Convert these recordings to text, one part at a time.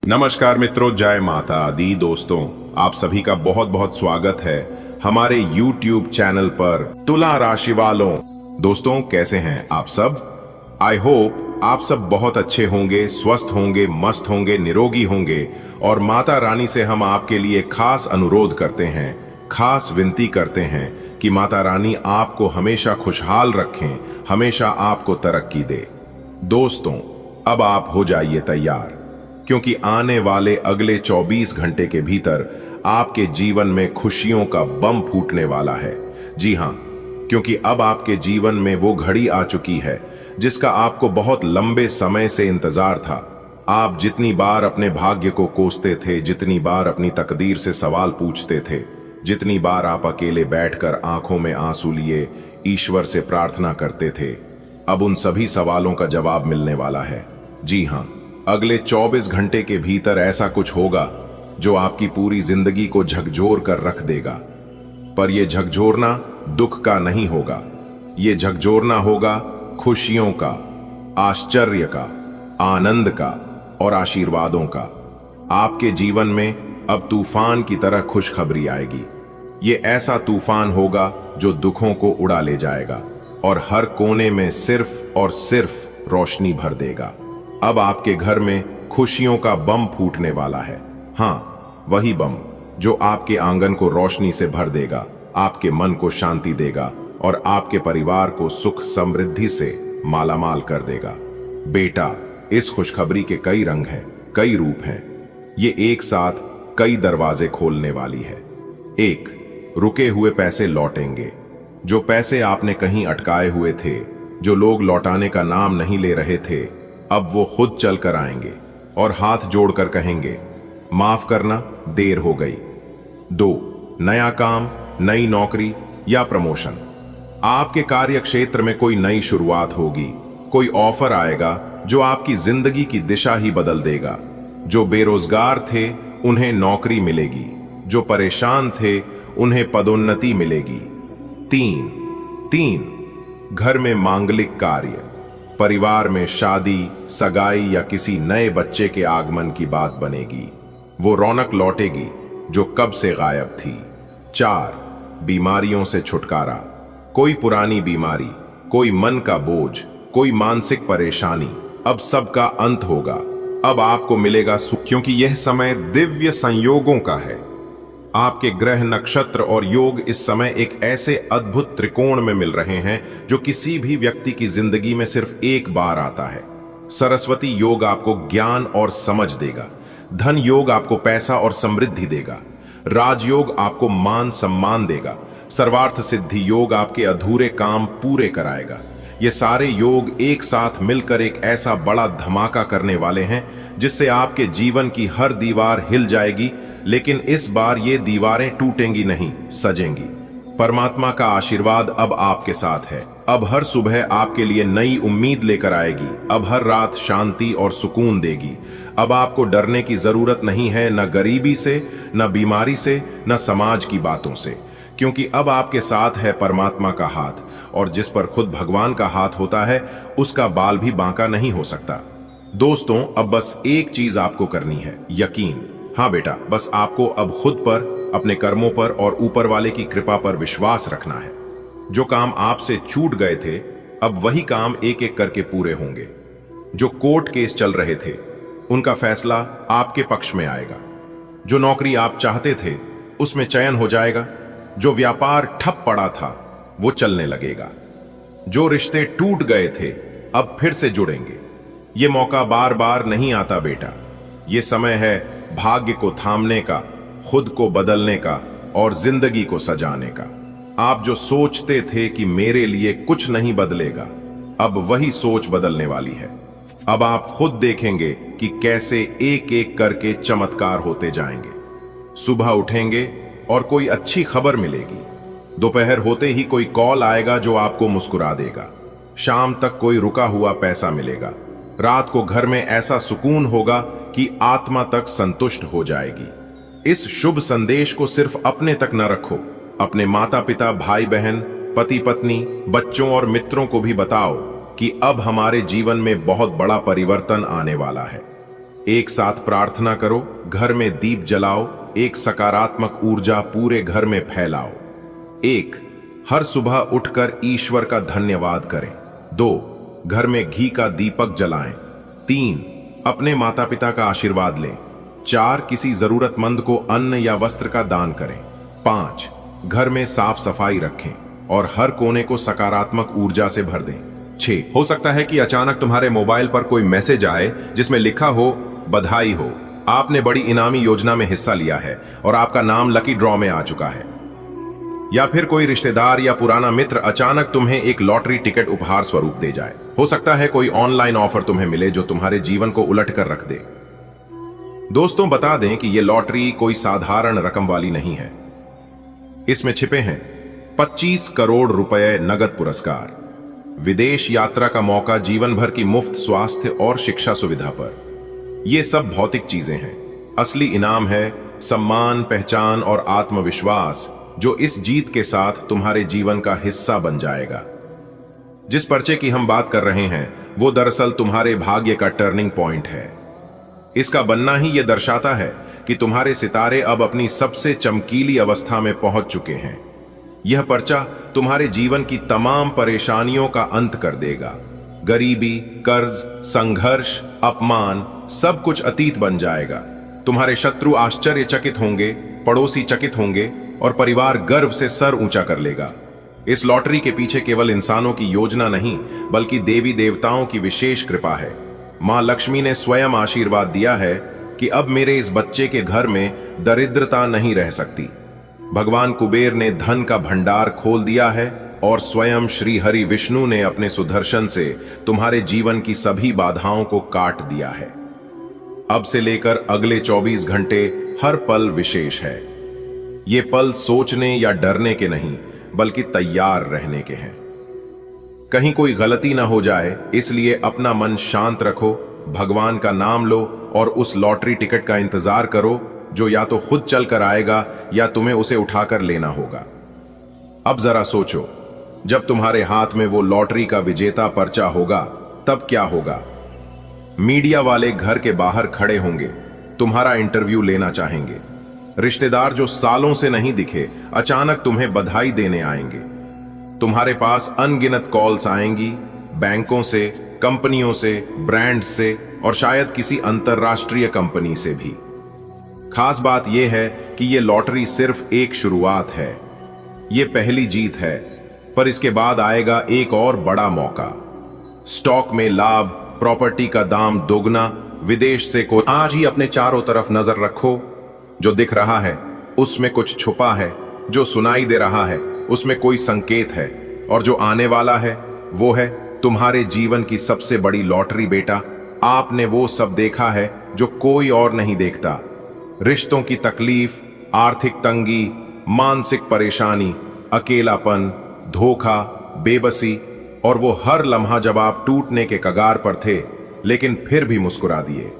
नमस्कार मित्रों, जय माता दी। दोस्तों, आप सभी का बहुत बहुत स्वागत है हमारे YouTube चैनल पर तुला राशि वालों। दोस्तों, कैसे हैं आप सब? आई होप आप सब बहुत अच्छे होंगे, स्वस्थ होंगे, मस्त होंगे, निरोगी होंगे। और माता रानी से हम आपके लिए खास अनुरोध करते हैं, खास विनती करते हैं कि माता रानी आपको हमेशा खुशहाल रखें, हमेशा आपको तरक्की दे। दोस्तों, अब आप हो जाइए तैयार, क्योंकि आने वाले अगले 24 घंटे के भीतर आपके जीवन में खुशियों का बम फूटने वाला है। जी हां, क्योंकि अब आपके जीवन में वो घड़ी आ चुकी है जिसका आपको बहुत लंबे समय से इंतजार था। आप जितनी बार अपने भाग्य को कोसते थे, जितनी बार अपनी तकदीर से सवाल पूछते थे, जितनी बार आप अकेले बैठकर आंखों में आंसू लिए ईश्वर से प्रार्थना करते थे, अब उन सभी सवालों का जवाब मिलने वाला है। जी हां, अगले 24 घंटे के भीतर ऐसा कुछ होगा जो आपकी पूरी जिंदगी को झकझोर कर रख देगा। पर यह झकझोरना दुख का नहीं होगा, यह झकझोरना होगा खुशियों का, आश्चर्य का, आनंद का और आशीर्वादों का। आपके जीवन में अब तूफान की तरह खुशखबरी आएगी। ये ऐसा तूफान होगा जो दुखों को उड़ा ले जाएगा और हर कोने में सिर्फ और सिर्फ रोशनी भर देगा। अब आपके घर में खुशियों का बम फूटने वाला है। हाँ, वही बम जो आपके आंगन को रोशनी से भर देगा, आपके मन को शांति देगा और आपके परिवार को सुख समृद्धि से मालामाल कर देगा। बेटा, इस खुशखबरी के कई रंग हैं, कई रूप हैं। ये एक साथ कई दरवाजे खोलने वाली है। एक, रुके हुए पैसे लौटेंगे। जो पैसे आपने कहीं अटकाए हुए थे, जो लोग लौटाने का नाम नहीं ले रहे थे, अब वो खुद चल कर आएंगे और हाथ जोड़कर कहेंगे, माफ करना, देर हो गई। दो, नया काम, नई नौकरी या प्रमोशन। आपके कार्य क्षेत्र में कोई नई शुरुआत होगी, कोई ऑफर आएगा जो आपकी जिंदगी की दिशा ही बदल देगा। जो बेरोजगार थे उन्हें नौकरी मिलेगी, जो परेशान थे उन्हें पदोन्नति मिलेगी। तीन, घर में मांगलिक कार्य, परिवार में शादी, सगाई या किसी नए बच्चे के आगमन की बात बनेगी। वो रौनक लौटेगी जो कब से गायब थी। 4, बीमारियों से छुटकारा। कोई पुरानी बीमारी, कोई मन का बोझ, कोई मानसिक परेशानी, अब सबका अंत होगा। अब आपको मिलेगा सुख, क्योंकि यह समय दिव्य संयोगों का है। आपके ग्रह, नक्षत्र और योग इस समय एक ऐसे अद्भुत त्रिकोण में मिल रहे हैं जो किसी भी व्यक्ति की जिंदगी में सिर्फ एक बार आता है। सरस्वती योग आपको ज्ञान और समझ देगा। धन योग आपको पैसा और समृद्धि देगा। राजयोग आपको मान सम्मान देगा। सर्वार्थ सिद्धि योग आपके अधूरे काम पूरे कराएगा। ये सारे योग एक साथ मिलकर एक ऐसा बड़ा धमाका करने वाले हैं जिससे आपके जीवन की हर दीवार हिल जाएगी, लेकिन इस बार ये दीवारें टूटेंगी नहीं, सजेंगी। परमात्मा का आशीर्वाद अब आपके साथ है। अब हर सुबह आपके लिए नई उम्मीद लेकर आएगी। अब हर रात शांति और सुकून देगी। अब आपको डरने की जरूरत नहीं है, न गरीबी से, न बीमारी से, न समाज की बातों से, क्योंकि अब आपके साथ है परमात्मा का हाथ। और जिस पर खुद भगवान का हाथ होता है उसका बाल भी बांका नहीं हो सकता। दोस्तों, अब बस एक चीज आपको करनी है, यकीन। हाँ बेटा, बस आपको अब खुद पर, अपने कर्मों पर और ऊपर वाले की कृपा पर विश्वास रखना है। जो काम आपसे छूट गए थे, अब वही काम एक एक करके पूरे होंगे। जो कोर्ट केस चल रहे थे, उनका फैसला आपके पक्ष में आएगा। जो नौकरी आप चाहते थे, उसमें चयन हो जाएगा। जो व्यापार ठप पड़ा था, वो चलने लगेगा। जो रिश्ते टूट गए थे, अब फिर से जुड़ेंगे। ये मौका बार बार नहीं आता बेटा। ये समय है भाग्य को थामने का, खुद को बदलने का और जिंदगी को सजाने का। आप जो सोचते थे कि मेरे लिए कुछ नहीं बदलेगा, अब वही सोच बदलने वाली है। अब आप खुद देखेंगे कि कैसे एक एक करके चमत्कार होते जाएंगे। सुबह उठेंगे और कोई अच्छी खबर मिलेगी। दोपहर होते ही कोई कॉल आएगा जो आपको मुस्कुरा देगा। शाम तक कोई रुका हुआ पैसा मिलेगा। रात को घर में ऐसा सुकून होगा कि आत्मा तक संतुष्ट हो जाएगी। इस शुभ संदेश को सिर्फ अपने तक न रखो, अपने माता पिता, भाई बहन, पति पत्नी, बच्चों और मित्रों को भी बताओ कि अब हमारे जीवन में बहुत बड़ा परिवर्तन आने वाला है। एक साथ प्रार्थना करो, घर में दीप जलाओ, एक सकारात्मक ऊर्जा पूरे घर में फैलाओ। 1. हर सुबह उठकर ईश्वर का धन्यवाद करें। 2. घर में घी का दीपक जलाएं। 3. अपने माता पिता का आशीर्वाद लें। 4. किसी जरूरतमंद को अन्न या वस्त्र का दान करें। 5. घर में साफ सफाई रखें और हर कोने को सकारात्मक ऊर्जा से भर दें। 6. हो सकता है कि अचानक तुम्हारे मोबाइल पर कोई मैसेज आए जिसमें लिखा हो, बधाई हो, आपने बड़ी इनामी योजना में हिस्सा लिया है और आपका नाम लकी ड्रॉ में आ चुका है। या फिर कोई रिश्तेदार या पुराना मित्र अचानक तुम्हें एक लॉटरी टिकट उपहार स्वरूप दे जाए। हो सकता है कोई ऑनलाइन ऑफर तुम्हें मिले जो तुम्हारे जीवन को उलट कर रख दे। दोस्तों, बता दें कि यह लॉटरी कोई साधारण रकम वाली नहीं है। इसमें छिपे हैं 25 करोड़ रुपए नगद पुरस्कार, विदेश यात्रा का मौका, जीवन भर की मुफ्त स्वास्थ्य और शिक्षा सुविधा पर। ये सब भौतिक चीजें हैं। असली इनाम है सम्मान, पहचान और आत्मविश्वास, जो इस जीत के साथ तुम्हारे जीवन का हिस्सा बन जाएगा। जिस पर्चे की हम बात कर रहे हैं वो दरअसल तुम्हारे भाग्य का टर्निंग पॉइंट है। इसका बनना ही यह दर्शाता है कि तुम्हारे सितारे अब अपनी सबसे चमकीली अवस्था में पहुंच चुके हैं। यह पर्चा तुम्हारे जीवन की तमाम परेशानियों का अंत कर देगा। गरीबी, कर्ज, संघर्ष, अपमान, सब कुछ अतीत बन जाएगा। तुम्हारे शत्रु आश्चर्यचकित होंगे, पड़ोसी चकित होंगे और परिवार गर्व से सर ऊंचा कर लेगा। इस लॉटरी के पीछे केवल इंसानों की योजना नहीं, बल्कि देवी देवताओं की विशेष कृपा है। मां लक्ष्मी ने स्वयं आशीर्वाद दिया है कि अब मेरे इस बच्चे के घर में दरिद्रता नहीं रह सकती। भगवान कुबेर ने धन का भंडार खोल दिया है और स्वयं श्री हरि विष्णु ने अपने सुदर्शन से तुम्हारे जीवन की सभी बाधाओं को काट दिया है। अब से लेकर अगले 24 घंटे हर पल विशेष है। ये पल सोचने या डरने के नहीं, बल्कि तैयार रहने के हैं। कहीं कोई गलती ना हो जाए, इसलिए अपना मन शांत रखो, भगवान का नाम लो और उस लॉटरी टिकट का इंतजार करो जो या तो खुद चल कर आएगा या तुम्हें उसे उठाकर लेना होगा। अब जरा सोचो, जब तुम्हारे हाथ में वो लॉटरी का विजेता पर्चा होगा तब क्या होगा? मीडिया वाले घर के बाहर खड़े होंगे, तुम्हारा इंटरव्यू लेना चाहेंगे। रिश्तेदार जो सालों से नहीं दिखे अचानक तुम्हें बधाई देने आएंगे। तुम्हारे पास अनगिनत कॉल्स आएंगी, बैंकों से, कंपनियों से, ब्रांड्स से और शायद किसी अंतरराष्ट्रीय कंपनी से भी। खास बात यह है कि यह लॉटरी सिर्फ एक शुरुआत है। यह पहली जीत है, पर इसके बाद आएगा एक और बड़ा मौका। स्टॉक में लाभ, प्रॉपर्टी का दाम दोगुना, विदेश से कोई। आज ही अपने चारों तरफ नजर रखो। जो दिख रहा है उसमें कुछ छुपा है, जो सुनाई दे रहा है उसमें कोई संकेत है, और जो आने वाला है वो है तुम्हारे जीवन की सबसे बड़ी लॉटरी। बेटा, आपने वो सब देखा है जो कोई और नहीं देखता। रिश्तों की तकलीफ, आर्थिक तंगी, मानसिक परेशानी, अकेलापन, धोखा, बेबसी, और वो हर लम्हा जब आप टूटने के कगार पर थे लेकिन फिर भी मुस्कुरा दिए।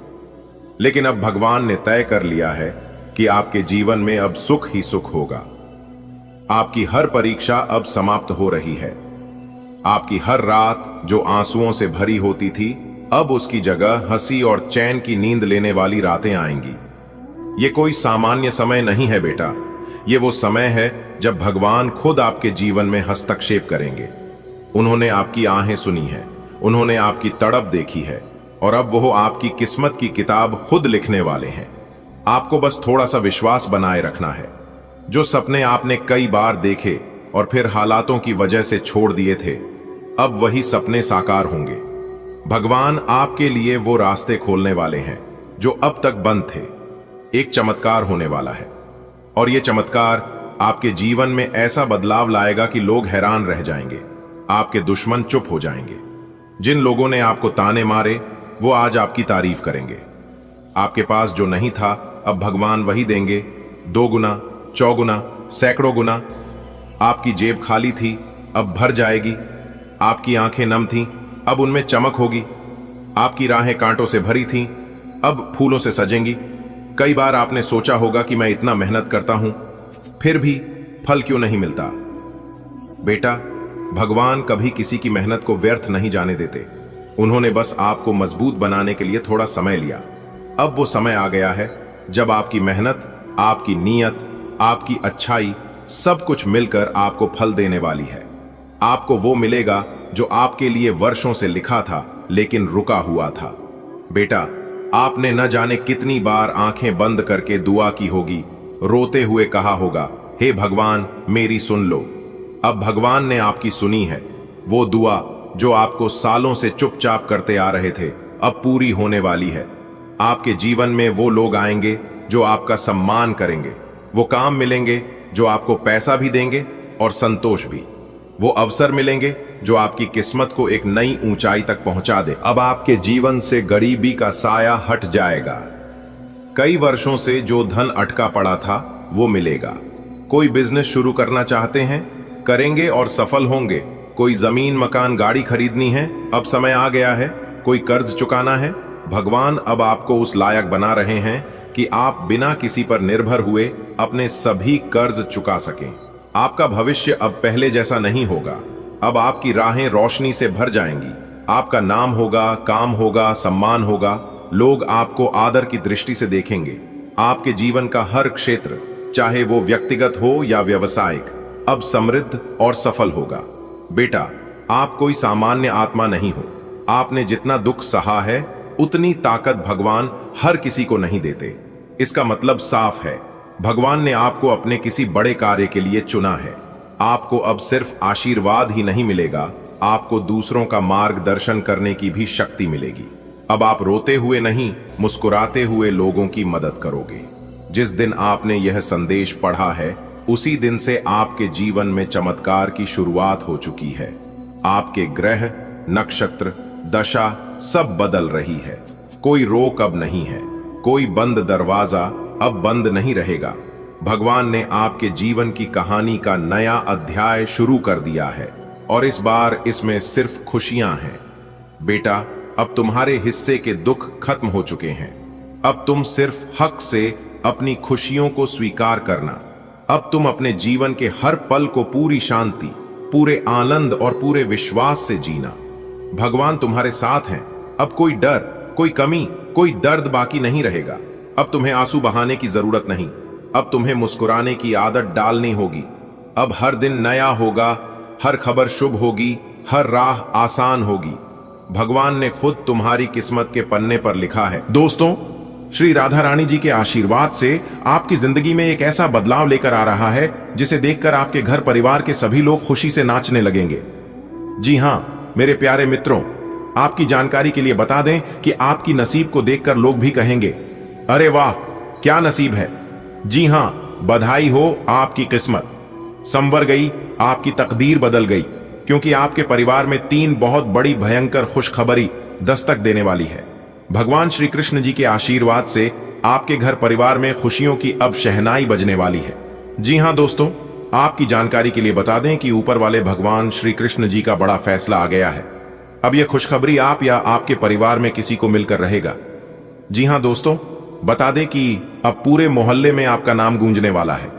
लेकिन अब भगवान ने तय कर लिया है कि आपके जीवन में अब सुख ही सुख होगा। आपकी हर परीक्षा अब समाप्त हो रही है। आपकी हर रात जो आंसुओं से भरी होती थी, अब उसकी जगह हंसी और चैन की नींद लेने वाली रातें आएंगी। ये कोई सामान्य समय नहीं है बेटा, ये वो समय है जब भगवान खुद आपके जीवन में हस्तक्षेप करेंगे। उन्होंने आपकी आहें सुनी है, उन्होंने आपकी तड़प देखी है, और अब वो आपकी किस्मत की किताब खुद लिखने वाले हैं। आपको बस थोड़ा सा विश्वास बनाए रखना है। जो सपने आपने कई बार देखे और फिर हालातों की वजह से छोड़ दिए थे, अब वही सपने साकार होंगे। भगवान आपके लिए वो रास्ते खोलने वाले हैं जो अब तक बंद थे। एक चमत्कार होने वाला है, और ये चमत्कार आपके जीवन में ऐसा बदलाव लाएगा कि लोग हैरान रह जाएंगे। आपके दुश्मन चुप हो जाएंगे। जिन लोगों ने आपको ताने मारे वो आज आपकी तारीफ करेंगे। आपके पास जो नहीं था अब भगवान वही देंगे, 2 गुना, 4 गुना, सैकड़ों गुना। आपकी जेब खाली थी, अब भर जाएगी। आपकी आंखें नम थीं, अब उनमें चमक होगी। आपकी राहें कांटों से भरी थीं, अब फूलों से सजेंगी। कई बार आपने सोचा होगा कि मैं इतना मेहनत करता हूं, फिर भी फल क्यों नहीं मिलता? बेटा, भगवान कभी किसी की मेहनत को व्यर्थ नहीं जाने देते। उन्होंने बस आपको मजबूत बनाने के लिए थोड़ा समय लिया। अब वो समय आ गया है जब आपकी मेहनत, आपकी नीयत, आपकी अच्छाई सब कुछ मिलकर आपको फल देने वाली है। आपको वो मिलेगा जो आपके लिए वर्षों से लिखा था लेकिन रुका हुआ था। बेटा, आपने न जाने कितनी बार आंखें बंद करके दुआ की होगी, रोते हुए कहा होगा, हे भगवान मेरी सुन लो। अब भगवान ने आपकी सुनी है। वो दुआ जो आपको सालों से चुपचाप करते आ रहे थे अब पूरी होने वाली है। आपके जीवन में वो लोग आएंगे जो आपका सम्मान करेंगे, वो काम मिलेंगे जो आपको पैसा भी देंगे और संतोष भी। वो अवसर मिलेंगे जो आपकी किस्मत को एक नई ऊंचाई तक पहुंचा दे। अब आपके जीवन से गरीबी का साया हट जाएगा। कई वर्षों से जो धन अटका पड़ा था वो मिलेगा। कोई बिजनेस शुरू करना चाहते हैं, करेंगे और सफल होंगे। कोई जमीन, मकान, गाड़ी खरीदनी है, अब समय आ गया है। कोई कर्ज चुकाना है, भगवान अब आपको उस लायक बना रहे हैं कि आप बिना किसी पर निर्भर हुए अपने सभी कर्ज चुका सकें। आपका भविष्य अब पहले जैसा नहीं होगा। अब आपकी राहें रोशनी से भर जाएंगी। आपका नाम होगा, काम होगा, सम्मान होगा। लोग आपको आदर की दृष्टि से देखेंगे। आपके जीवन का हर क्षेत्र, चाहे वो व्यक्तिगत हो या व्यावसायिक, अब समृद्ध और सफल होगा। बेटा, आप कोई सामान्य आत्मा नहीं हो। आपने जितना दुख सहा है उतनी ताकत भगवान हर किसी को नहीं देते। इसका मतलब साफ है, भगवान ने आपको अपने किसी बड़े कार्य के लिए चुना है। आपको अब सिर्फ आशीर्वाद ही नहीं मिलेगा, आपको दूसरों का मार्गदर्शन करने की भी शक्ति मिलेगी। अब आप रोते हुए नहीं, मुस्कुराते हुए लोगों की मदद करोगे। जिस दिन आपने यह संदेश पढ़ा है उसी दिन से आपके जीवन में चमत्कार की शुरुआत हो चुकी है। आपके ग्रह, नक्षत्र, दशा सब बदल रही है। कोई रोक अब नहीं है। कोई बंद दरवाजा अब बंद नहीं रहेगा। भगवान ने आपके जीवन की कहानी का नया अध्याय शुरू कर दिया है और इस बार इसमें सिर्फ खुशियां हैं। बेटा, अब तुम्हारे हिस्से के दुख खत्म हो चुके हैं। अब तुम सिर्फ हक से अपनी खुशियों को स्वीकार करना। अब तुम अपने जीवन के हर पल को पूरी शांति, पूरे आनंद और पूरे विश्वास से जीना। भगवान तुम्हारे साथ हैं। अब कोई डर, कोई कमी, कोई दर्द बाकी नहीं रहेगा। अब तुम्हें आंसू बहाने की जरूरत नहीं। अब तुम्हें मुस्कुराने की आदत डालनी होगी। अब हर दिन नया होगा, हर खबर शुभ होगी, हर राह आसान होगी। भगवान ने खुद तुम्हारी किस्मत के पन्ने पर लिखा है। दोस्तों, श्री राधा रानी जी के आशीर्वाद से आपकी जिंदगी में एक ऐसा बदलाव लेकर आ रहा है जिसे देखकर आपके घर परिवार के सभी लोग खुशी से नाचने लगेंगे। जी हां मेरे प्यारे मित्रों, आपकी जानकारी के लिए बता दें कि आपकी नसीब को देखकर लोग भी कहेंगे, अरे वाह क्या नसीब है। जी हां, बधाई हो, आपकी किस्मत संवर गई, आपकी तकदीर बदल गई, क्योंकि आपके परिवार में 3 बहुत बड़ी भयंकर खुशखबरी दस्तक देने वाली है। भगवान श्री कृष्ण जी के आशीर्वाद से आपके घर परिवार में खुशियों की अब शहनाई बजने वाली है। जी हां दोस्तों, आपकी जानकारी के लिए बता दें कि ऊपर वाले भगवान श्री कृष्ण जी का बड़ा फैसला आ गया है। अब यह खुशखबरी आप या आपके परिवार में किसी को मिलकर रहेगा। जी हां दोस्तों, बता दें कि अब पूरे मोहल्ले में आपका नाम गूंजने वाला है।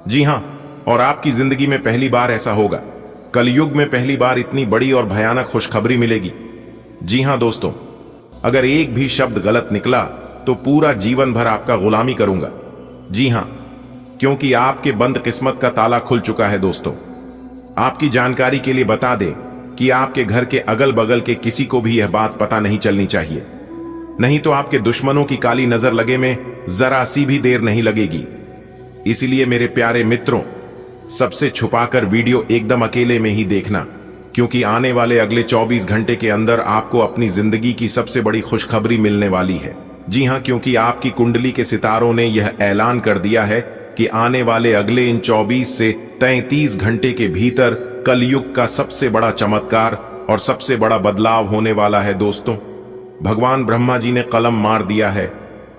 जी हां, और आपकी जिंदगी में पहली बार ऐसा होगा। कलयुग में पहली बार इतनी बड़ी और भयानक खुशखबरी मिलेगी। जी हां दोस्तों, अगर एक भी शब्द गलत निकला तो पूरा जीवन भर आपका गुलामी करूंगा। जी हां, क्योंकि आपके बंद किस्मत का ताला खुल चुका है। दोस्तों, आपकी जानकारी के लिए बता दें कि आपके घर के अगल बगल के किसी को भी यह बात पता नहीं चलनी चाहिए, नहीं तो आपके दुश्मनों की काली नजर लगे में जरा सी भी देर नहीं लगेगी। इसलिए मेरे प्यारे मित्रों, सबसे छुपाकर वीडियो एकदम अकेले में ही देखना, क्योंकि आने वाले अगले 24 घंटे के अंदर आपको अपनी जिंदगी की सबसे बड़ी खुशखबरी मिलने वाली है। जी हां, क्योंकि आपकी कुंडली के सितारों ने यह ऐलान कर दिया है कि आने वाले अगले इन 24 से 33 घंटे के भीतर कलयुग का सबसे बड़ा चमत्कार और सबसे बड़ा बदलाव होने वाला है। दोस्तों, भगवान ब्रह्मा जी ने कलम मार दिया है।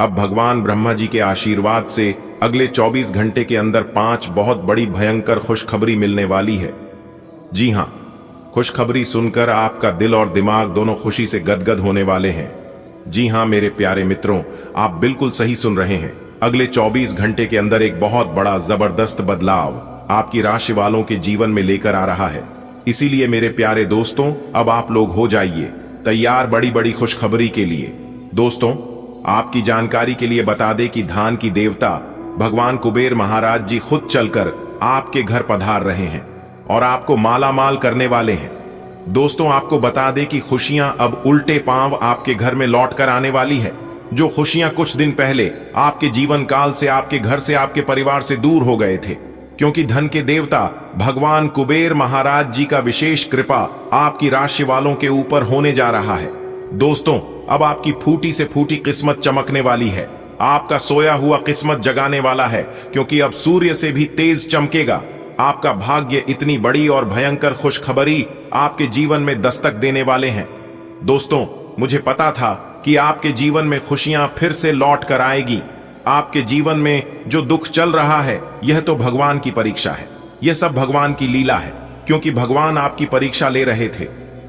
अब भगवान ब्रह्मा जी के आशीर्वाद से अगले 24 घंटे के अंदर 5 बहुत बड़ी भयंकर खुशखबरी मिलने वाली है। जी हां, खुशखबरी सुनकर आपका दिल और दिमाग दोनों खुशी से गदगद होने वाले हैं। जी हां मेरे प्यारे मित्रों, आप बिल्कुल सही सुन रहे हैं। अगले 24 घंटे के अंदर एक बहुत बड़ा जबरदस्त बदलाव आपकी राशि वालों के जीवन में लेकर आ रहा है। इसीलिए मेरे प्यारे दोस्तों, अब आप लोग हो जाइए तैयार बड़ी बड़ी खुशखबरी के लिए। दोस्तों, आपकी जानकारी के लिए बता दें कि धन की देवता भगवान कुबेर महाराज जी खुद चलकर आपके घर पधार रहे हैं और आपको माला माल करने वाले हैं। दोस्तों, आपको बता दें कि खुशियां अब उल्टे पांव आपके घर में लौट कर आने वाली है। जो खुशियां कुछ दिन पहले आपके जीवन काल से, आपके घर से, आपके परिवार से दूर हो गए थे, क्योंकि धन के देवता भगवान कुबेर महाराज जी का विशेष कृपा आपकी राशि वालों के ऊपर होने जा रहा है। दोस्तों, अब आपकी फूटी से फूटी किस्मत चमकने वाली है। आपका सोया हुआ किस्मत जगाने वाला है, क्योंकि अब सूर्य से भी तेज चमकेगा। आपका भाग्य इतनी बड़ी और भयंकर खुशखबरी आपके जीवन में दस्तक देने वाले हैं। दोस्तों, मुझे पता था कि आपके जीवन में खुशियां फिर से लौट कर आएगी। आपके जीवन में जो दुख चल रहा है, यह तो भगवान की परीक्षा है। यह सब भगवान की लीला है, क्योंकि भगवान आपकी परीक्षा ले रहे थे।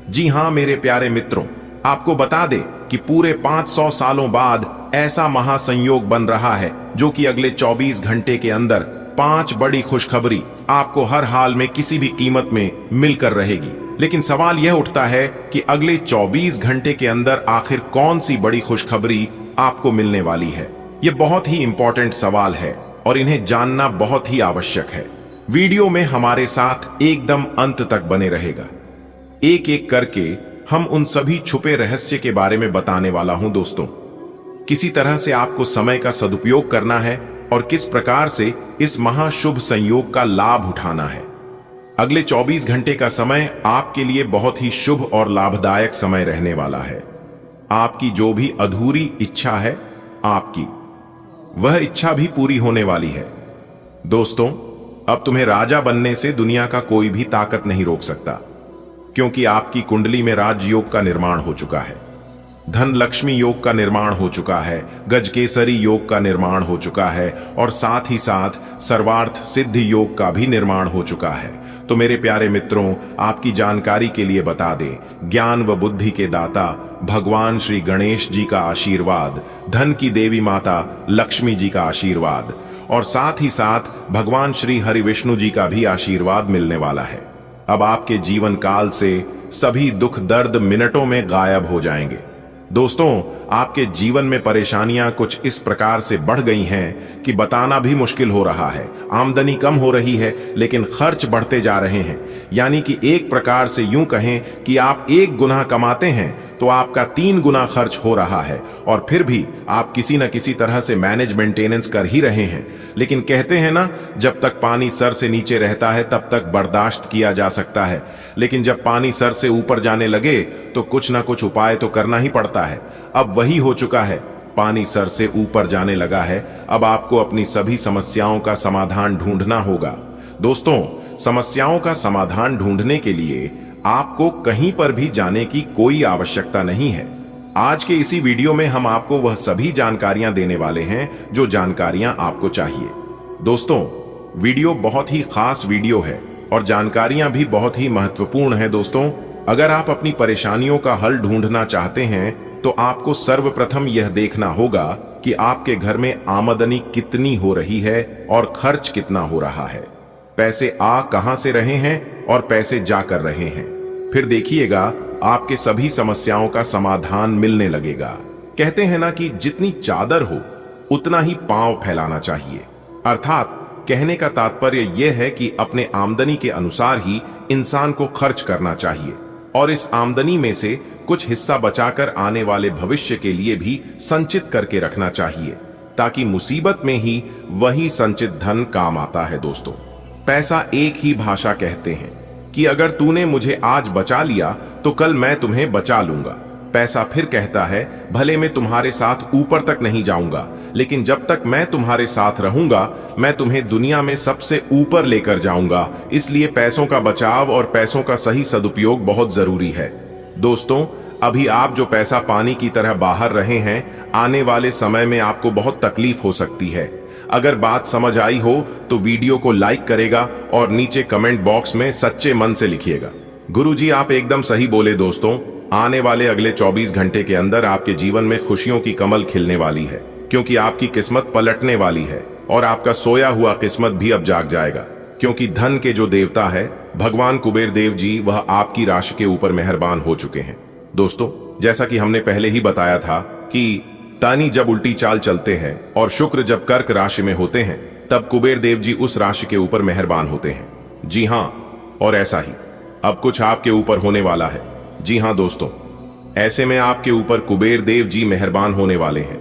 जी हां मेरे प्यारे मित्रों, आपको बता दें कि पूरे 500 सालों बाद ऐसा महासंयोग बन रहा है, जो कि अगले 24 घंटे के अंदर 5 बड़ी खुशखबरी आपको हर हाल में किसी भी कीमत में मिलकर रहेगी। लेकिन सवाल यह उठता है कि अगले 24 घंटे के अंदर आखिर कौन सी बड़ी खुशखबरी आपको मिलने वाली है। यह बहुत ही इंपॉर्टेंट सवाल है और इन्हें जानना बहुत ही आवश्यक है। वीडियो में हमारे साथ एकदम अंत तक बने रहेगा। एक एक करके हम उन सभी छुपे रहस्य के बारे में बताने वाला हूं। दोस्तों, किसी तरह से आपको समय का सदुपयोग करना है और किस प्रकार से इस महाशुभ संयोग का लाभ उठाना है। अगले 24 घंटे का समय आपके लिए बहुत ही शुभ और लाभदायक समय रहने वाला है। आपकी जो भी अधूरी इच्छा है, आपकी वह इच्छा भी पूरी होने वाली है। दोस्तों, अब तुम्हें राजा बनने से दुनिया का कोई भी ताकत नहीं रोक सकता, क्योंकि आपकी कुंडली में राजयोग का निर्माण हो चुका है, धन लक्ष्मी योग का निर्माण हो चुका है, गजकेसरी योग का निर्माण हो चुका है और साथ ही साथ सर्वार्थ सिद्धि योग का भी निर्माण हो चुका है। तो मेरे प्यारे मित्रों, आपकी जानकारी के लिए बता दें, ज्ञान व बुद्धि के दाता भगवान श्री गणेश जी का आशीर्वाद, धन की देवी माता लक्ष्मी जी का आशीर्वाद और साथ ही साथ भगवान श्री हरि विष्णु जी का भी आशीर्वाद मिलने वाला है। अब आपके जीवन काल से सभी दुख दर्द मिनटों में गायब हो जाएंगे। दोस्तों, आपके जीवन में परेशानियां कुछ इस प्रकार से बढ़ गई हैं कि बताना भी मुश्किल हो रहा है। आमदनी कम हो रही है, लेकिन खर्च बढ़ते जा रहे हैं। यानी कि एक प्रकार से यूं कहें कि आप 1 गुना कमाते हैं तो आपका 3 गुना खर्च हो रहा है, और फिर भी आप किसी न किसी तरह से मैनेज मेंटेनेंस कर ही रहे हैं। लेकिन कहते हैं ना, जब तक पानी सर से नीचे रहता है तब तक बर्दाश्त किया जा सकता है, लेकिन जब पानी सर से ऊपर जाने लगे तो कुछ ना कुछ उपाय तो करना ही पड़ता है। अब वही हो चुका है, पानी सर से ऊपर जाने लगा है। अब आपको अपनी सभी समस्याओं का समाधान ढूंढना होगा। दोस्तों, समस्याओं का समाधान ढूंढने के लिए आपको कहीं पर भी जाने की कोई आवश्यकता नहीं है। आज के इसी वीडियो में हम आपको वह सभी जानकारियां देने वाले हैं जो जानकारियां आपको चाहिए। दोस्तों, वीडियो बहुत ही खास वीडियो है और जानकारियां भी बहुत ही महत्वपूर्ण है। दोस्तों, अगर आप अपनी परेशानियों का हल ढूंढना चाहते हैं तो आपको सर्वप्रथम यह देखना होगा कि आपके घर में आमदनी कितनी हो रही है और खर्च कितना हो रहा है। पैसे आ कहां से रहे हैं और पैसे जा कर रहे हैं। फिर देखिएगा आपके सभी समस्याओं का समाधान मिलने लगेगा। कहते हैं ना कि जितनी चादर हो उतना ही पांव फैलाना चाहिए। अर्थात कहने का तात्पर्य यह है कि अपने आमदनी के अनुसार ही इंसान को खर्च करना चाहिए और इस आमदनी में से कुछ हिस्सा बचाकर आने वाले भविष्य के लिए भी संचित करके रखना चाहिए, ताकि मुसीबत में ही वही संचित धन काम आता है। दोस्तों, पैसा एक ही भाषा कहते हैं कि अगर तूने मुझे आज बचा लिया तो कल मैं तुम्हें बचा लूंगा। पैसा फिर कहता है, भले मैं तुम्हारे साथ ऊपर तक नहीं जाऊंगा, लेकिन जब तक मैं तुम्हारे साथ रहूंगा मैं तुम्हें दुनिया में सबसे ऊपर लेकर जाऊंगा। इसलिए पैसों का बचाव और पैसों का सही सदुपयोग बहुत जरूरी है। दोस्तों, अभी आप जो पैसा पानी की तरह बाहर रहे हैं, आने वाले समय में आपको बहुत तकलीफ हो सकती है। अगर बात समझ आई हो तो वीडियो को लाइक करेगा और नीचे कमेंट बॉक्स में सच्चे मन से लिखिएगा, गुरुजी आप एकदम सही बोले। दोस्तों, आने वाले अगले 24 घंटे के अंदर आपके जीवन में खुशियों की कमल खिलने वाली है, क्योंकि आपकी किस्मत पलटने वाली है और आपका सोया हुआ किस्मत भी अब जाग जाएगा, क्योंकि धन के जो देवता है भगवान कुबेर देव जी, वह आपकी राशि के ऊपर मेहरबान हो चुके हैं। दोस्तों, जैसा कि हमने पहले ही बताया था कि तानी जब उल्टी चाल चलते हैं और शुक्र जब कर्क राशि में होते हैं, तब कुबेर देव जी उस राशि के ऊपर मेहरबान होते हैं। जी हां, और ऐसा ही अब कुछ आपके ऊपर होने वाला है। जी हां दोस्तों, ऐसे में आपके ऊपर कुबेर देव जी मेहरबान होने वाले हैं।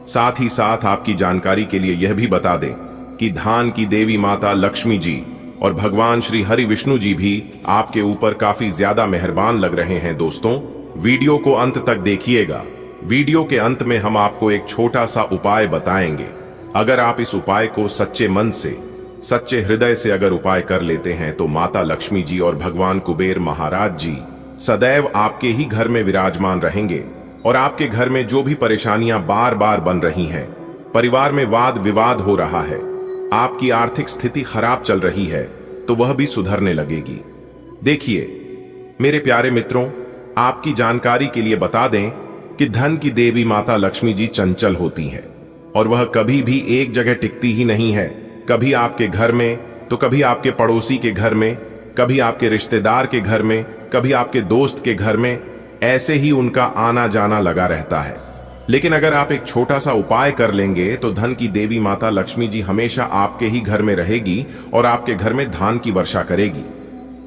साथ ही साथ आपकी जानकारी के लिए यह भी बता दें कि धान की देवी माता लक्ष्मी जी और भगवान श्री हरि विष्णु जी भी आपके ऊपर काफी ज्यादा मेहरबान लग रहे हैं। दोस्तों, वीडियो को अंत तक देखिएगा। वीडियो के अंत में हम आपको एक छोटा सा उपाय बताएंगे। अगर आप इस उपाय को सच्चे मन से, सच्चे हृदय से अगर उपाय कर लेते हैं तो माता लक्ष्मी जी और भगवान कुबेर महाराज जी सदैव आपके ही घर में विराजमान रहेंगे और आपके घर में जो भी परेशानियां बार बार बन रही हैं, परिवार में वाद विवाद हो रहा है, आपकी आर्थिक स्थिति खराब चल रही है, तो वह भी सुधरने लगेगी। देखिए मेरे प्यारे मित्रों, आपकी जानकारी के लिए बता दें कि धन की देवी माता लक्ष्मी जी चंचल होती हैं और वह कभी भी एक जगह टिकती ही नहीं है। कभी आपके घर में तो कभी आपके पड़ोसी के घर में, कभी आपके रिश्तेदार के घर में, कभी आपके दोस्त के घर में, ऐसे ही उनका आना जाना लगा रहता है। लेकिन अगर आप एक छोटा सा उपाय कर लेंगे तो धन की देवी माता लक्ष्मी जी हमेशा आपके ही घर में रहेगी और आपके घर में धान की वर्षा करेगी।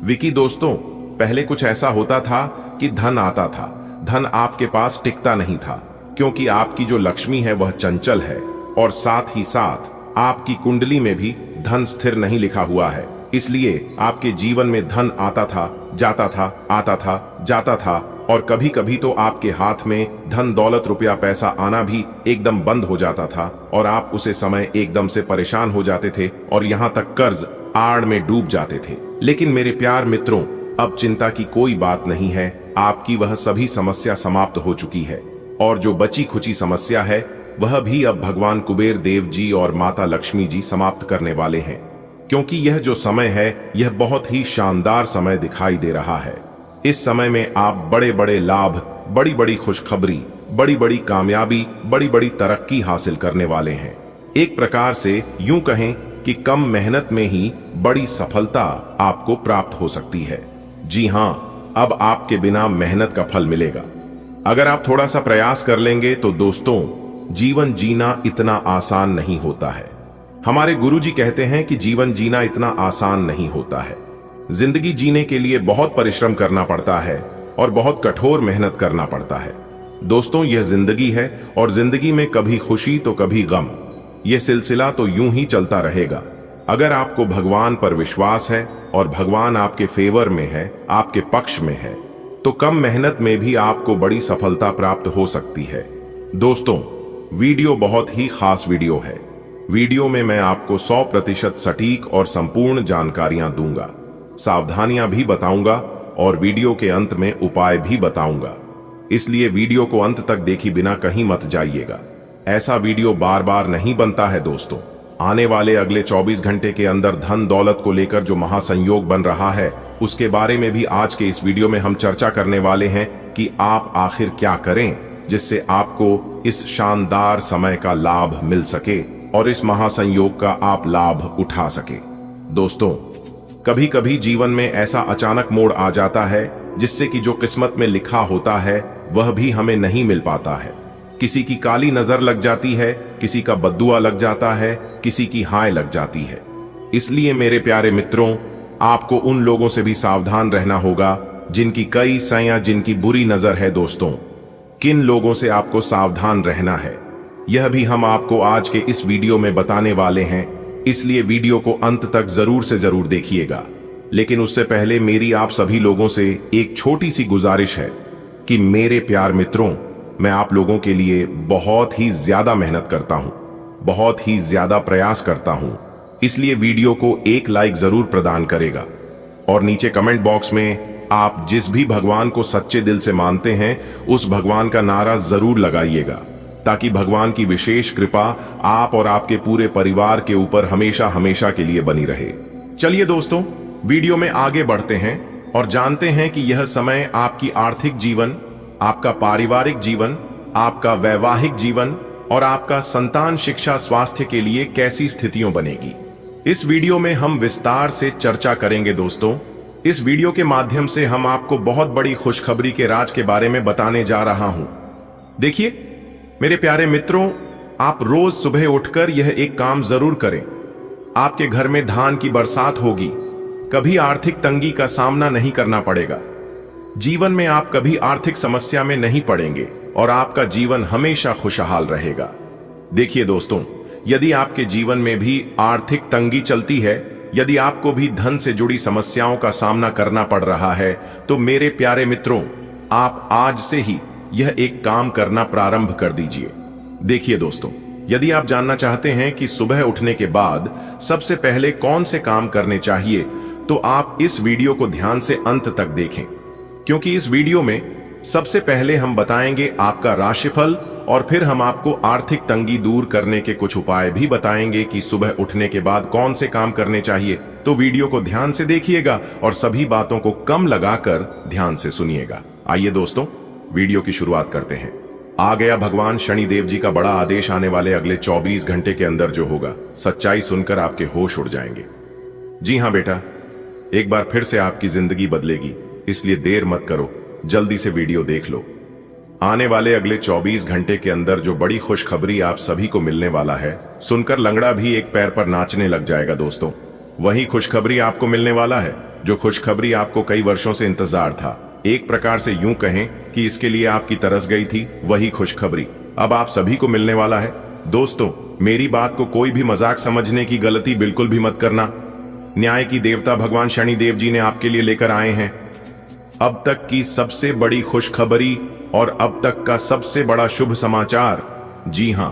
विकी दोस्तों, पहले कुछ ऐसा होता था कि धन आता था, धन आपके पास टिकता नहीं था, क्योंकि आपकी जो लक्ष्मी है वह चंचल है और साथ ही साथ आपकी कुंडली में भी धन स्थिर नहीं लिखा हुआ है। इसलिए आपके जीवन में धन आता था, जाता था, आता था, जाता था और कभी कभी तो आपके हाथ में धन दौलत रुपया पैसा आना भी एकदम बंद हो जाता था और आप उसे समय एकदम से परेशान हो जाते थे और यहाँ तक कर्ज आड़ में डूब जाते थे। लेकिन मेरे प्यार मित्रों, अब चिंता की कोई बात नहीं है। आपकी वह सभी समस्या समाप्त हो चुकी है और जो बची खुची समस्या है वह भी अब भगवान कुबेर देव जी और माता लक्ष्मी जी समाप्त करने वाले हैं, क्योंकि यह जो समय है यह बहुत ही शानदार समय दिखाई दे रहा है। इस समय में आप बड़े बड़े लाभ, बड़ी बड़ी खुशखबरी, बड़ी बड़ी कामयाबी, बड़ी बड़ी तरक्की हासिल करने वाले हैं। एक प्रकार से यूं कहें कि कम मेहनत में ही बड़ी सफलता आपको प्राप्त हो सकती है। जी हां, अब आपके बिना मेहनत का फल मिलेगा। अगर आप थोड़ा सा प्रयास कर लेंगे तो दोस्तों, जीवन जीना इतना आसान नहीं होता है। हमारे गुरुजी कहते हैं कि जीवन जीना इतना आसान नहीं होता है। जिंदगी जीने के लिए बहुत परिश्रम करना पड़ता है और बहुत कठोर मेहनत करना पड़ता है। दोस्तों, यह जिंदगी है और जिंदगी में कभी खुशी तो कभी गम, यह सिलसिला तो यूं ही चलता रहेगा। अगर आपको भगवान पर विश्वास है और भगवान आपके फेवर में है, आपके पक्ष में है, तो कम मेहनत में भी आपको बड़ी सफलता प्राप्त हो सकती है। दोस्तों, वीडियो बहुत ही खास वीडियो है। वीडियो में मैं आपको 100% सटीक और संपूर्ण जानकारियां दूंगा, सावधानियां भी बताऊंगा और वीडियो के अंत में उपाय भी बताऊंगा। इसलिए वीडियो को अंत तक देखे बिना कहीं मत जाइएगा। ऐसा वीडियो बार बार नहीं बनता है दोस्तों। आने वाले अगले 24 घंटे के अंदर धन दौलत को लेकर जो महासंयोग बन रहा है, उसके बारे में भी आज के इस वीडियो में हम चर्चा करने वाले हैं कि आप आखिर क्या करें जिससे आपको इस शानदार समय का लाभ मिल सके और इस महासंयोग का आप लाभ उठा सके। दोस्तों, कभी कभी जीवन में ऐसा अचानक मोड़ आ जाता है जिससे कि जो किस्मत में लिखा होता है वह भी हमें नहीं मिल पाता है। किसी की काली नजर लग जाती है, किसी का बद्दुआ लग जाता है, किसी की हाय लग जाती है। इसलिए मेरे प्यारे मित्रों, आपको उन लोगों से भी सावधान रहना होगा जिनकी कई सया, जिनकी बुरी नजर है। दोस्तों, किन लोगों से आपको सावधान रहना है यह भी हम आपको आज के इस वीडियो में बताने वाले हैं, इसलिए वीडियो को अंत तक जरूर से जरूर देखिएगा। लेकिन उससे पहले मेरी आप सभी लोगों से एक छोटी सी गुजारिश है कि मेरे प्यार मित्रों, मैं आप लोगों के लिए बहुत ही ज्यादा मेहनत करता हूं, बहुत ही ज्यादा प्रयास करता हूं, इसलिए वीडियो को एक लाइक जरूर प्रदान करेगा और नीचे कमेंट बॉक्स में आप जिस भी भगवान को सच्चे दिल से मानते हैं उस भगवान का नारा जरूर लगाइएगा, ताकि भगवान की विशेष कृपा आप और आपके पूरे परिवार के ऊपर हमेशा हमेशा के लिए बनी रहे। चलिए दोस्तों, वीडियो में आगे बढ़ते हैं और जानते हैं कि यह समय आपकी आर्थिक जीवन, आपका पारिवारिक जीवन, आपका वैवाहिक जीवन और आपका संतान शिक्षा स्वास्थ्य के लिए कैसी स्थितियों बनेगी। इस वीडियो में हम विस्तार से चर्चा करेंगे। दोस्तों, इस वीडियो के माध्यम से हम आपको बहुत बड़ी खुशखबरी के राज के बारे में बताने जा रहा हूं। देखिए, मेरे प्यारे मित्रों, आप रोज सुबह उठकर यह एक काम जरूर करें। आपके घर में धान की बरसात होगी, कभी आर्थिक तंगी का सामना नहीं करना पड़ेगा। जीवन में आप कभी आर्थिक समस्या में नहीं पड़ेंगे और आपका जीवन हमेशा खुशहाल रहेगा। देखिए दोस्तों, यदि आपके जीवन में भी आर्थिक तंगी चलती है, यदि आपको भी धन से जुड़ी समस्याओं का सामना करना पड़ रहा है, तो मेरे प्यारे मित्रों, आप आज से ही यह एक काम करना प्रारंभ कर दीजिए। देखिए दोस्तों, यदि आप जानना चाहते हैं कि सुबह उठने के बाद सबसे पहले कौन से काम करने चाहिए, तो आप इस वीडियो को ध्यान से अंत तक देखें, क्योंकि इस वीडियो में सबसे पहले हम बताएंगे आपका राशिफल और फिर हम आपको आर्थिक तंगी दूर करने के कुछ उपाय भी बताएंगे कि सुबह उठने के बाद कौन से काम करने चाहिए। तो वीडियो को ध्यान से देखिएगा और सभी बातों को कम लगाकर ध्यान से सुनिएगा। आइए दोस्तों, वीडियो की शुरुआत करते हैं। आ गया भगवान शनिदेव जी का बड़ा आदेश आने वाले अगले 24 घंटे के अंदर जो होगा, सच्चाई सुनकर आपके होश उड़ जाएंगे। जी हां बेटा, एक बार फिर से आपकी जिंदगी बदलेगी, इसलिए देर मत करो, जल्दी से वीडियो देख लो। आने वाले अगले 24 घंटे के अंदर जो बड़ी खुशखबरी आप सभी को मिलने वाला है, सुनकर लंगड़ा भी एक पैर पर नाचने लग जाएगा। दोस्तों, वही खुशखबरी आपको मिलने वाला है जो खुशखबरी आपको कई वर्षों से इंतजार था। एक प्रकार से यूं कहें कि इसके लिए आपकी तरस गई थी वही खुशखबरी अब आप सभी को मिलने वाला है। दोस्तों, मेरी बात को कोई भी मजाक समझने की गलती बिल्कुल भी मत करना। न्याय की देवता भगवान शनिदेव जी ने आपके लिए लेकर आए हैं अब तक की सबसे बड़ी खुशखबरी और अब तक का सबसे बड़ा शुभ समाचार। जी हां,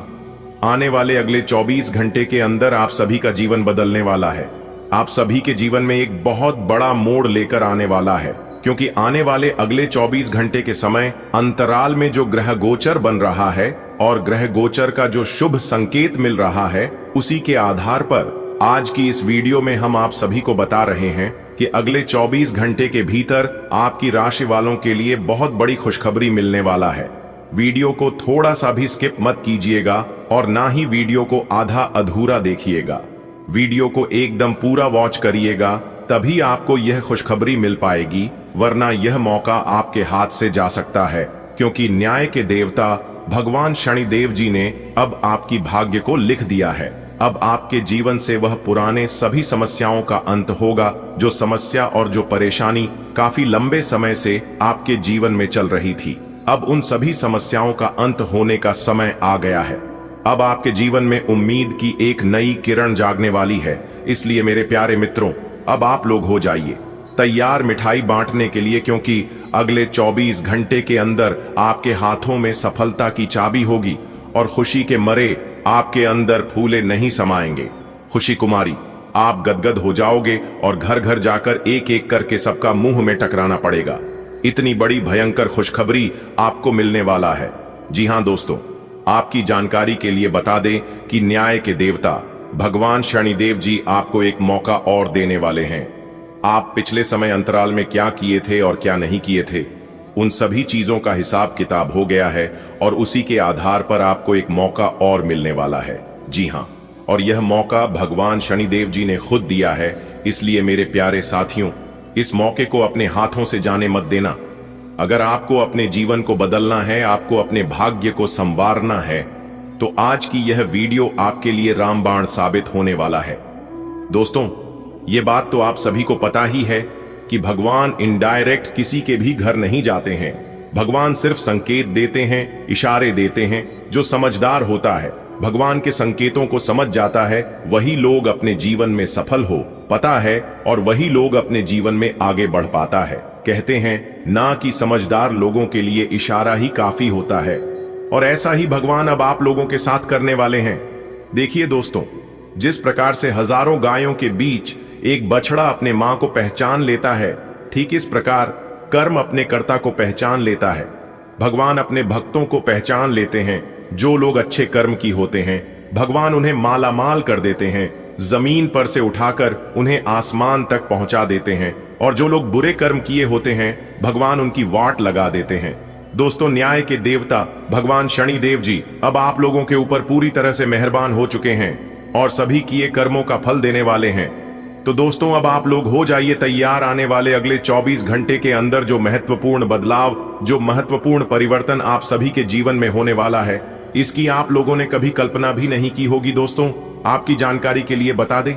आने वाले अगले 24 घंटे के अंदर आप सभी का जीवन बदलने वाला है। आप सभी के जीवन में एक बहुत बड़ा मोड़ लेकर आने वाला है, क्योंकि आने वाले अगले 24 घंटे के समय अंतराल में जो ग्रह गोचर बन रहा है और ग्रह गोचर का जो शुभ संकेत मिल रहा है, उसी के आधार पर आज की इस वीडियो में हम आप सभी को बता रहे हैं कि अगले 24 घंटे के भीतर आपकी राशि वालों के लिए बहुत बड़ी खुशखबरी मिलने वाला है। वीडियो को थोड़ा सा भी स्किप मत कीजिएगा और ना ही वीडियो को आधा अधूरा देखिएगा। वीडियो को एकदम पूरा वॉच करिएगा, तभी आपको यह खुशखबरी मिल पाएगी, वरना यह मौका आपके हाथ से जा सकता है, क्योंकि न्याय के देवता भगवान शनिदेव जी ने अब आपकी भाग्य को लिख दिया है। अब आपके जीवन से वह पुराने सभी समस्याओं का अंत होगा, जो समस्या और जो परेशानी काफी लंबे समय से आपके जीवन में चल रही थी। अब उन सभी समस्याओं का अंत होने का समय आ गया है। अब आपके जीवन में उम्मीद की एक नई किरण जागने वाली है। इसलिए मेरे प्यारे मित्रों, अब आप लोग हो जाइए तैयार मिठाई बांटने के लिए, क्योंकि अगले 24 घंटे के अंदर आपके हाथों में सफलता की चाबी होगी और खुशी के मरे आपके अंदर फूले नहीं समाएंगे। खुशी कुमारी, आप गदगद हो जाओगे और घर घर जाकर एक एक करके सबका मुंह में टकराना पड़ेगा। इतनी बड़ी भयंकर खुशखबरी आपको मिलने वाला है। जी हां दोस्तों, आपकी जानकारी के लिए बता दें कि न्याय के देवता भगवान शनिदेव जी आपको एक मौका और देने वाले हैं। आप पिछले समय अंतराल में क्या किए थे और क्या नहीं किए थे, उन सभी चीजों का हिसाब किताब हो गया है और उसी के आधार पर आपको एक मौका और मिलने वाला है। जी हां, और यह मौका भगवान शनिदेव जी ने खुद दिया है। इसलिए मेरे प्यारे साथियों, इस मौके को अपने हाथों से जाने मत देना। अगर आपको अपने जीवन को बदलना है, आपको अपने भाग्य को संवारना है, तो आज की यह वीडियो आपके लिए रामबाण साबित होने वाला है। दोस्तों, ये बात तो आप सभी को पता ही है कि भगवान इनडायरेक्ट किसी के भी घर नहीं जाते हैं। भगवान सिर्फ संकेत देते हैं, इशारे देते हैं। जो समझदार होता है, भगवान के संकेतों को समझ जाता है, वही लोग अपने जीवन में सफल हो पता है और वही लोग अपने जीवन में आगे बढ़ पाता है। कहते हैं ना कि समझदार लोगों के लिए इशारा ही काफी होता है, और ऐसा ही भगवान अब आप लोगों के साथ करने वाले हैं। देखिए दोस्तों, जिस प्रकार से हजारों गायों के बीच एक बछड़ा अपने मां को पहचान लेता है, ठीक इस प्रकार कर्म अपने कर्ता को पहचान लेता है। भगवान अपने भक्तों को पहचान लेते हैं। जो लोग अच्छे कर्म की होते हैं, भगवान उन्हें मालामाल कर देते हैं, जमीन पर से उठाकर उन्हें आसमान तक पहुंचा देते हैं, और जो लोग बुरे कर्म किए होते हैं, भगवान उनकी वाट लगा देते हैं। दोस्तों, न्याय के देवता भगवान शनिदेव जी अब आप लोगों के ऊपर पूरी तरह से मेहरबान हो चुके हैं और सभी किए कर्मों का फल देने वाले हैं। तो दोस्तों, अब आप लोग हो जाइए तैयार। आने वाले अगले 24 घंटे के अंदर जो महत्वपूर्ण बदलाव, जो महत्वपूर्ण परिवर्तन आप सभी के जीवन में होने वाला है, इसकी आप लोगों ने कभी कल्पना भी नहीं की होगी। दोस्तों, आपकी जानकारी के लिए बता दें,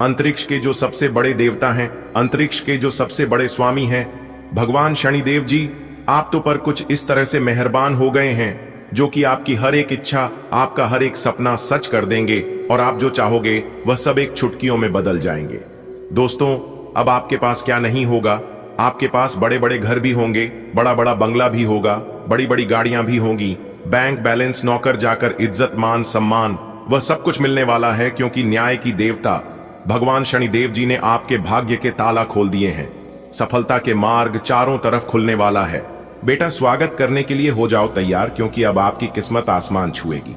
अंतरिक्ष के जो सबसे बड़े देवता हैं, अंतरिक्ष के जो सबसे बड़े स्वामी हैं, भगवान शनिदेव जी, आप तो पर कुछ इस तरह से मेहरबान हो गए हैं जो कि आपकी हर एक इच्छा, आपका हर एक सपना सच कर देंगे और आप जो चाहोगे वह सब एक चुटकियों में बदल जाएंगे। दोस्तों, अब आपके पास क्या नहीं होगा, आपके पास बड़े बड़े घर भी होंगे, बड़ा बड़ा बंगला भी होगा, बड़ी बड़ी गाड़ियां भी होंगी, बैंक बैलेंस, नौकर जाकर, इज्जत मान सम्मान, वह सब कुछ मिलने वाला है, क्योंकि न्याय की देवता भगवान शनिदेव जी ने आपके भाग्य के ताला खोल दिए हैं। सफलता के मार्ग चारों तरफ खुलने वाला है। बेटा, स्वागत करने के लिए हो जाओ तैयार, क्योंकि अब आपकी किस्मत आसमान छुएगी।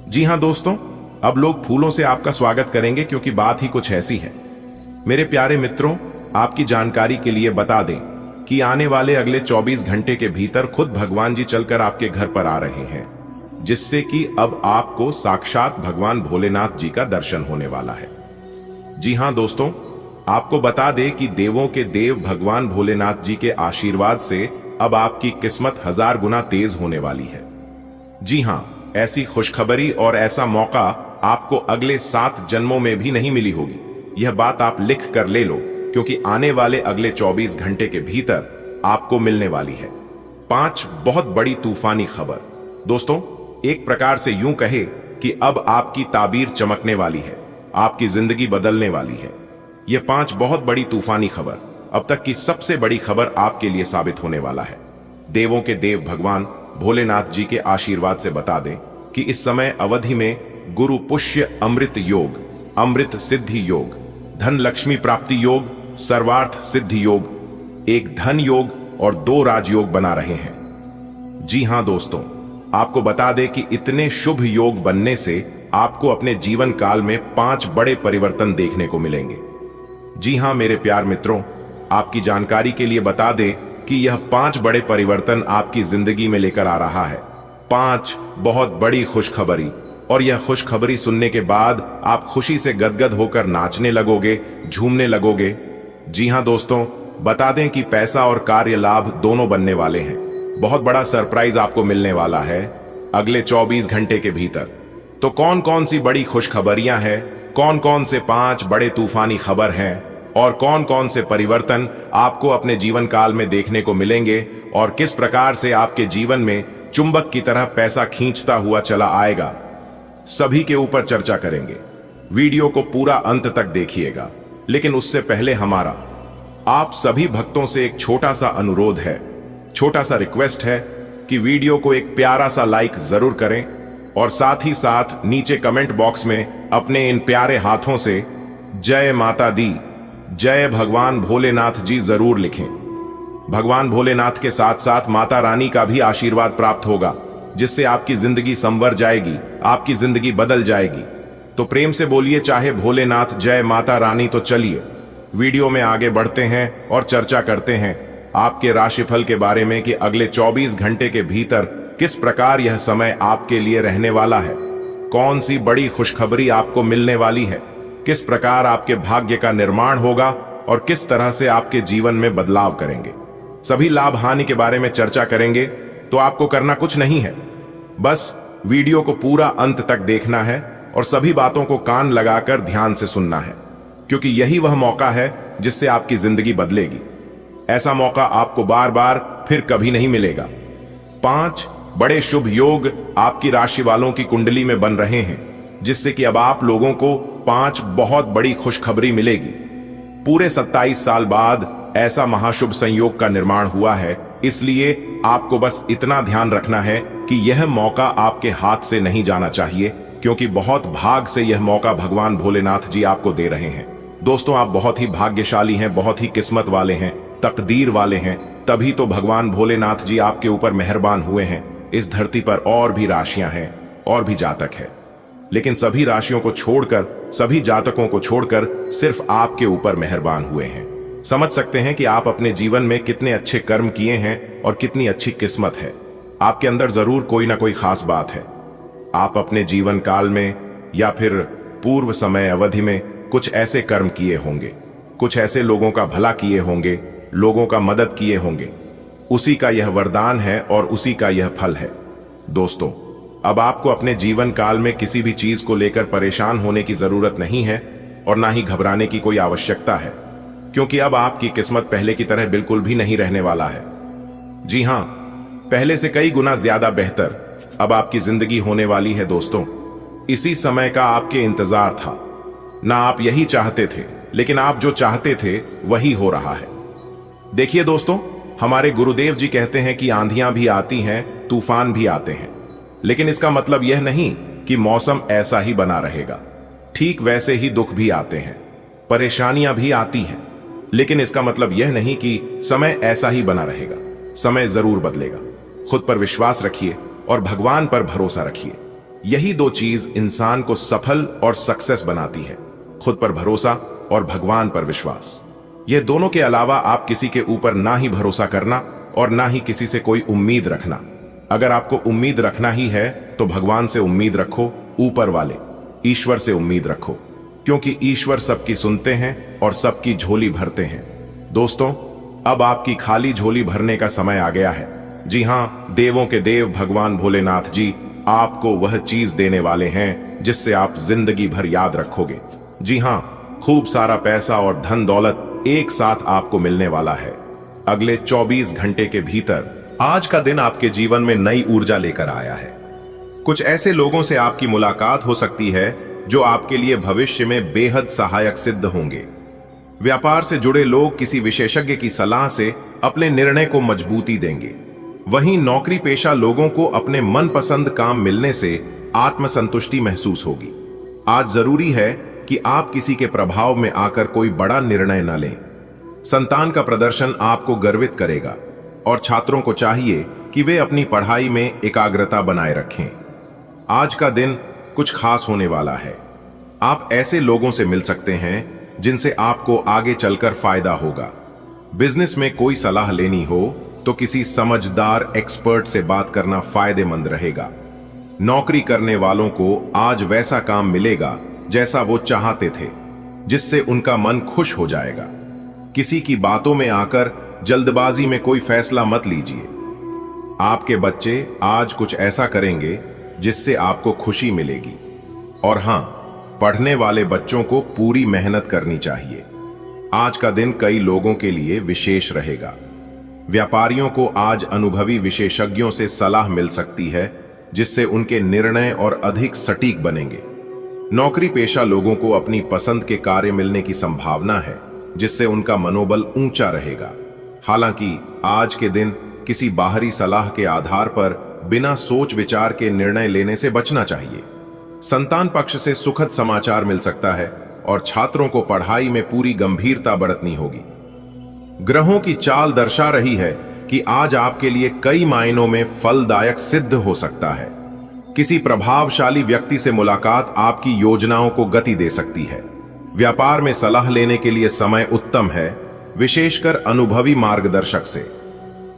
जी हां दोस्तों, अब लोग फूलों से आपका स्वागत करेंगे, क्योंकि बात ही कुछ ऐसी है। मेरे प्यारे मित्रों, आपकी जानकारी के लिए बता दें कि आने वाले अगले 24 घंटे के भीतर खुद भगवान जी चलकर आपके घर पर आ रहे हैं, जिससे कि अब आपको साक्षात भगवान भोलेनाथ जी का दर्शन होने वाला है। जी हां दोस्तों, आपको बता दें कि देवों के देव भगवान भोलेनाथ जी के आशीर्वाद से अब आपकी किस्मत 1000 गुना तेज होने वाली है। जी हां, ऐसी खुशखबरी और ऐसा मौका आपको अगले 7 जन्मों में भी नहीं मिली होगी। यह बात आप लिख कर ले लो, क्योंकि आने वाले अगले 24 घंटे के भीतर आपको मिलने वाली है 5 बहुत बड़ी तूफानी खबर। दोस्तों, एक प्रकार से यूं कहे कि अब आपकी ताबीर चमकने वाली है, आपकी जिंदगी बदलने वाली है। यह 5 बहुत बड़ी तूफानी खबर अब तक की सबसे बड़ी खबर आपके लिए साबित होने वाला है। देवों के देव भगवान भोलेनाथ जी के आशीर्वाद से बता दें कि इस समय अवधि में गुरु पुष्य अमृत योग, अमृत सिद्धि योग, धन लक्ष्मी प्राप्ति योग, सर्वार्थ सिद्धि योग, एक धन योग और 2 राजयोग बना रहे हैं। जी हां दोस्तों, आपको बता दें कि इतने शुभ योग बनने से आपको अपने जीवन काल में 5 बड़े परिवर्तन देखने को मिलेंगे। जी हां मेरे प्यार मित्रों, आपकी जानकारी के लिए बता दें कि यह 5 बड़े परिवर्तन आपकी जिंदगी में लेकर आ रहा है। 5 बहुत बड़ी खुशखबरी, और यह खुशखबरी सुनने के बाद आप खुशी से गदगद होकर नाचने लगोगे, झूमने लगोगे। जी हां दोस्तों, बता दें कि पैसा और कार्य लाभ दोनों बनने वाले हैं। बहुत बड़ा सरप्राइज आपको मिलने वाला है अगले 24 घंटे के भीतर। तो कौन कौन सी बड़ी खुशखबरियां हैं, कौन कौन से 5 बड़े तूफानी खबर हैं, और कौन कौन से परिवर्तन आपको अपने जीवन काल में देखने को मिलेंगे, और किस प्रकार से आपके जीवन में चुंबक की तरह पैसा खींचता हुआ चला आएगा, सभी के ऊपर चर्चा करेंगे। वीडियो को पूरा अंत तक देखिएगा। लेकिन उससे पहले हमारा आप सभी भक्तों से एक छोटा सा अनुरोध है, छोटा सा रिक्वेस्ट है कि वीडियो को एक प्यारा सा लाइक जरूर करें, और साथ ही साथ नीचे कमेंट बॉक्स में अपने इन प्यारे हाथों से जय माता दी, जय भगवान भोलेनाथ जी जरूर लिखें। भगवान भोलेनाथ के साथ साथ माता रानी का भी आशीर्वाद प्राप्त होगा, जिससे आपकी जिंदगी संवर जाएगी, आपकी जिंदगी बदल जाएगी। तो प्रेम से बोलिए चाहे भोलेनाथ, जय माता रानी। तो चलिए वीडियो में आगे बढ़ते हैं और चर्चा करते हैं आपके राशिफल के बारे में कि अगले 24 घंटे के भीतर किस प्रकार यह समय आपके लिए रहने वाला है, कौन सी बड़ी खुशखबरी आपको मिलने वाली है, किस प्रकार आपके भाग्य का निर्माण होगा और किस तरह से आपके जीवन में बदलाव करेंगे। सभी लाभ हानि के बारे में चर्चा करेंगे। तो आपको करना कुछ नहीं है, बस वीडियो को पूरा अंत तक देखना है और सभी बातों को कान लगाकर ध्यान से सुनना है, क्योंकि यही वह मौका है जिससे आपकी जिंदगी बदलेगी। ऐसा मौका आपको बार बार फिर कभी नहीं मिलेगा। 5 बड़े शुभ योग आपकी राशि वालों की कुंडली में बन रहे हैं, जिससे कि अब आप लोगों को 5 बहुत बड़ी खुशखबरी मिलेगी। पूरे 27 साल बाद ऐसा महाशुभ संयोग का निर्माण हुआ है, इसलिए आपको बस इतना ध्यान रखना है कि यह मौका आपके हाथ से नहीं जाना चाहिए, क्योंकि बहुत भाग से यह मौका भगवान भोलेनाथ जी आपको दे रहे हैं। दोस्तों, आप बहुत ही भाग्यशाली हैं, बहुत ही किस्मत वाले हैं, तकदीर वाले हैं, तभी तो भगवान भोलेनाथ जी आपके ऊपर मेहरबान हुए हैं। इस धरती पर और भी राशियां हैं, और भी जातक है, लेकिन सभी राशियों को छोड़कर, सभी जातकों को छोड़कर सिर्फ आपके ऊपर मेहरबान हुए हैं। समझ सकते हैं कि आप अपने जीवन में कितने अच्छे कर्म किए हैं और कितनी अच्छी किस्मत है। आपके अंदर जरूर कोई ना कोई खास बात है। आप अपने जीवन काल में या फिर पूर्व समय अवधि में कुछ ऐसे कर्म किए होंगे, कुछ ऐसे लोगों का भला किए होंगे, लोगों का मदद किए होंगे। उसी का यह वरदान है और उसी का यह फल है। दोस्तों, अब आपको अपने जीवन काल में किसी भी चीज को लेकर परेशान होने की जरूरत नहीं है और ना ही घबराने की कोई आवश्यकता है, क्योंकि अब आपकी किस्मत पहले की तरह बिल्कुल भी नहीं रहने वाला है। जी हां, पहले से कई गुना ज्यादा बेहतर अब आपकी जिंदगी होने वाली है दोस्तों। इसी समय का आपके इंतजार था। ना आप यही चाहते थे, लेकिन आप जो चाहते थे वही हो रहा है। देखिए दोस्तों, हमारे गुरुदेव जी कहते हैं कि आंधियां भी आती हैं, तूफान भी आते हैं, लेकिन इसका मतलब यह नहीं कि मौसम ऐसा ही बना रहेगा। ठीक वैसे ही दुख भी आते हैं, परेशानियां भी आती हैं, लेकिन इसका मतलब यह नहीं कि समय ऐसा ही बना रहेगा। समय जरूर बदलेगा। खुद पर विश्वास रखिए और भगवान पर भरोसा रखिए। यही दो चीज इंसान को सफल और सक्सेस बनाती है, खुद पर भरोसा और भगवान पर विश्वास। यह दोनों के अलावा आप किसी के ऊपर ना ही भरोसा करना और ना ही किसी से कोई उम्मीद रखना। अगर आपको उम्मीद रखना ही है तो भगवान से उम्मीद रखो, ऊपर वाले ईश्वर से उम्मीद रखो, क्योंकि ईश्वर सबकी सुनते हैं और सबकी झोली भरते हैं। दोस्तों, अब आपकी खाली झोली भरने का समय आ गया है। जी हां, देवों के देव भगवान भोलेनाथ जी आपको वह चीज देने वाले हैं जिससे आप जिंदगी भर याद रखोगे। जी हां, खूब सारा पैसा और धन दौलत एक साथ आपको मिलने वाला है। अगले 24 घंटे के भीतर आज का दिन आपके जीवन में नई ऊर्जा लेकर आया है। कुछ ऐसे लोगों से आपकी मुलाकात हो सकती है जो आपके लिए भविष्य में बेहद सहायक सिद्ध होंगे। व्यापार से जुड़े लोग किसी विशेषज्ञ की सलाह से अपने निर्णय को मजबूती देंगे। वहीं नौकरी पेशा लोगों को अपने मनपसंद काम मिलने से आत्मसंतुष्टि महसूस होगी। आज जरूरी है कि आप किसी के प्रभाव में आकर कोई बड़ा निर्णय न लें। संतान का प्रदर्शन आपको गर्वित करेगा और छात्रों को चाहिए कि वे अपनी पढ़ाई में एकाग्रता बनाए रखें। आज का दिन कुछ खास होने वाला है। आप ऐसे लोगों से मिल सकते हैं जिनसे आपको आगे चलकर फायदा होगा। बिजनेस में कोई सलाह लेनी हो तो किसी समझदार एक्सपर्ट से बात करना फायदेमंद रहेगा। नौकरी करने वालों को आज वैसा काम मिलेगा जैसा वो चाहते थे, जिससे उनका मन खुश हो जाएगा। किसी की बातों में आकर जल्दबाजी में कोई फैसला मत लीजिए। आपके बच्चे आज कुछ ऐसा करेंगे जिससे आपको खुशी मिलेगी। और हां, पढ़ने वाले बच्चों को पूरी मेहनत करनी चाहिए। आज का दिन कई लोगों के लिए विशेष रहेगा। व्यापारियों को आज अनुभवी विशेषज्ञों से सलाह मिल सकती है, जिससे उनके निर्णय और अधिक सटीक बनेंगे। नौकरी पेशा लोगों को अपनी पसंद के कार्य मिलने की संभावना है, जिससे उनका मनोबल ऊंचा रहेगा। हालांकि आज के दिन किसी बाहरी सलाह के आधार पर बिना सोच विचार के निर्णय लेने से बचना चाहिए। संतान पक्ष से सुखद समाचार मिल सकता है और छात्रों को पढ़ाई में पूरी गंभीरता बरतनी होगी। ग्रहों की चाल दर्शा रही है कि आज आपके लिए कई मायनों में फलदायक सिद्ध हो सकता है। किसी प्रभावशाली व्यक्ति से मुलाकात आपकी योजनाओं को गति दे सकती है। व्यापार में सलाह लेने के लिए समय उत्तम है, विशेषकर अनुभवी मार्गदर्शक से।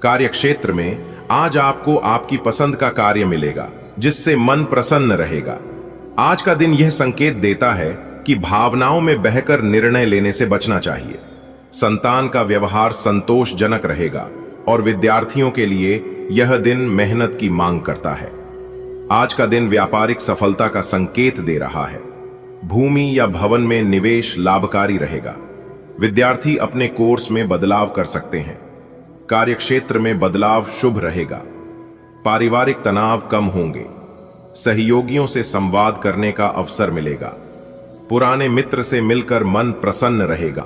कार्यक्षेत्र में आज आपको आपकी पसंद का कार्य मिलेगा, जिससे मन प्रसन्न रहेगा। आज का दिन यह संकेत देता है कि भावनाओं में बहकर निर्णय लेने से बचना चाहिए। संतान का व्यवहार संतोषजनक रहेगा और विद्यार्थियों के लिए यह दिन मेहनत की मांग करता है। आज का दिन व्यापारिक सफलता का संकेत दे रहा है। भूमि या भवन में निवेश लाभकारी रहेगा। विद्यार्थी अपने कोर्स में बदलाव कर सकते हैं। कार्यक्षेत्र में बदलाव शुभ रहेगा। पारिवारिक तनाव कम होंगे। सहयोगियों से संवाद करने का अवसर मिलेगा। पुराने मित्र से मिलकर मन प्रसन्न रहेगा।